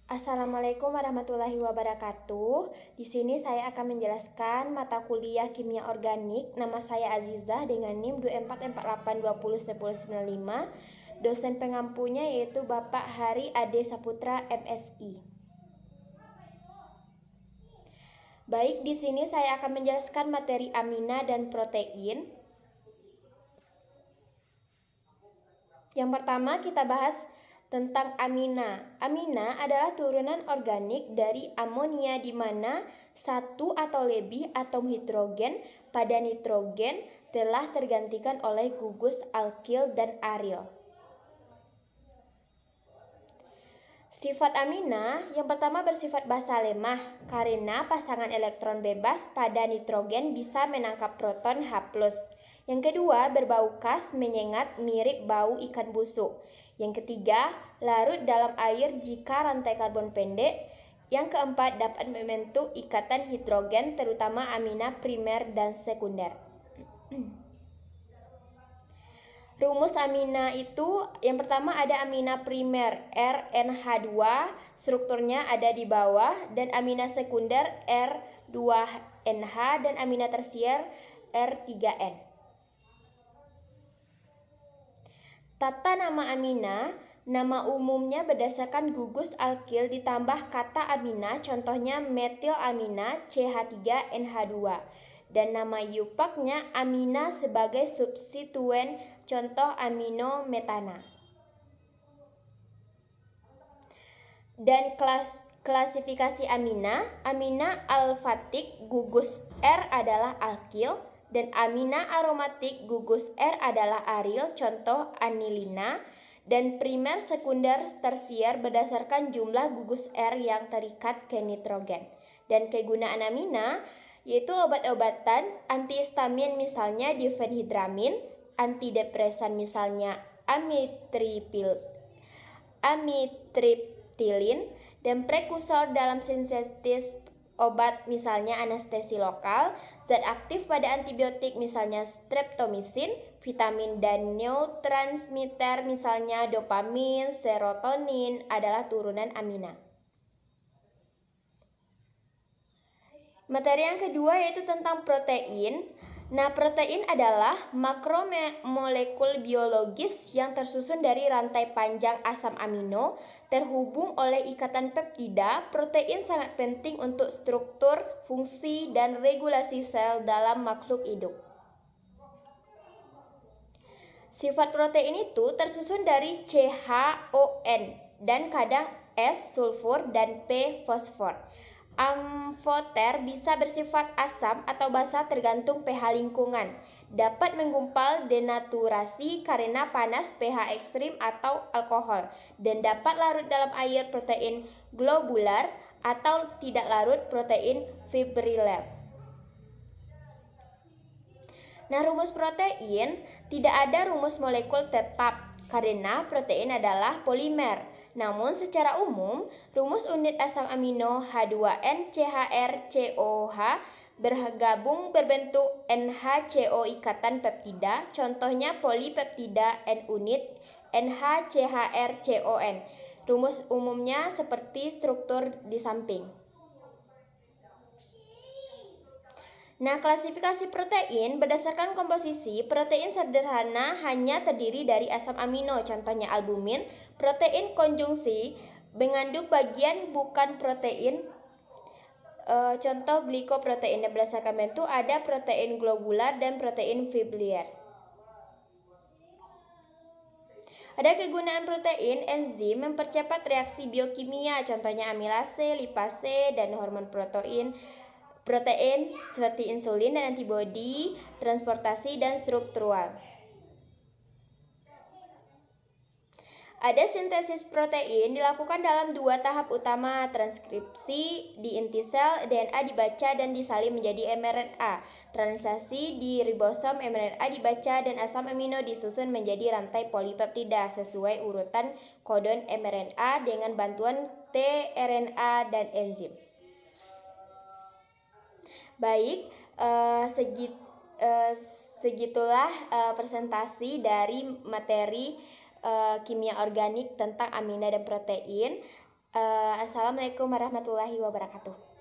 Assalamualaikum warahmatullahi wabarakatuh. Di sini saya akan menjelaskan mata kuliah Kimia Organik. Nama saya Azizah dengan NIM 2448201095. Dosen pengampunya yaitu Bapak Hari Ade Saputra, MSI. Baik, di sini saya akan menjelaskan materi amina dan protein. Yang pertama kita bahas tentang amina. Amina adalah turunan organik dari amonia di mana satu atau lebih atom hidrogen pada nitrogen telah tergantikan oleh gugus alkil dan aril. Sifat amina yang pertama bersifat basa lemah karena pasangan elektron bebas pada nitrogen bisa menangkap proton H+. Yang kedua, berbau khas menyengat mirip bau ikan busuk. Yang ketiga, larut dalam air jika rantai karbon pendek. Yang keempat, dapat membentuk ikatan hidrogen terutama amina primer dan sekunder. Rumus amina itu yang pertama ada amina primer RNH2, strukturnya ada di bawah, dan amina sekunder R2NH dan amina tersier R3N. Tata nama amina, nama umumnya berdasarkan gugus alkil ditambah kata amina, contohnya metilamina CH3NH2. Dan nama eupaknya amina sebagai substituen, contoh aminometana. Dan klasifikasi amina, amina alfatik gugus R adalah alkil, dan amina aromatik gugus R adalah aril, contoh anilina, dan primer, sekunder, tersier berdasarkan jumlah gugus R yang terikat ke nitrogen. Dan kegunaan amina yaitu obat-obatan antihistamin misalnya difenhidramin, antidepresan misalnya amitriptilin, dan prekursor dalam sintesis obat misalnya anestesi lokal, zat aktif pada antibiotik misalnya streptomycin, vitamin dan neurotransmitter misalnya dopamin, serotonin adalah turunan amina. Materi yang kedua yaitu tentang protein. Nah, protein adalah makromolekul biologis yang tersusun dari rantai panjang asam amino terhubung oleh ikatan peptida. Protein sangat penting untuk struktur, fungsi, dan regulasi sel dalam makhluk hidup. Sifat protein itu tersusun dari CHON dan kadang S sulfur dan P fosfor. Amfoter bisa bersifat asam atau basa tergantung pH lingkungan. Dapat menggumpal denaturasi karena panas, pH ekstrim atau alkohol. Dan dapat larut dalam air protein globular atau tidak larut protein fibriler. Nah, rumus protein tidak ada rumus molekul tetap karena protein adalah polimer. Namun secara umum, rumus unit asam amino H2NCHRCOH bergabung berbentuk NHCO ikatan peptida, contohnya polipeptida N-unit NHCHRCON. Rumus umumnya seperti struktur di samping. Nah, klasifikasi protein berdasarkan komposisi, protein sederhana hanya terdiri dari asam amino, contohnya albumin. Protein konjungsi mengandung bagian bukan protein, contoh glikoprotein. Berdasarkan bentuk ada protein globular dan protein fibriler. Ada kegunaan protein, enzim mempercepat reaksi biokimia, contohnya amilase, lipase, dan hormon protein seperti insulin dan antibodi, transportasi, dan struktural. Ada sintesis protein dilakukan dalam dua tahap utama, transkripsi di inti sel, DNA dibaca dan disalin menjadi mRNA. Translasi di ribosom, mRNA dibaca dan asam amino disusun menjadi rantai polipeptida sesuai urutan kodon mRNA dengan bantuan tRNA dan enzim. Baik, segitulah presentasi dari materi kimia organik tentang amina dan protein. Assalamualaikum warahmatullahi wabarakatuh.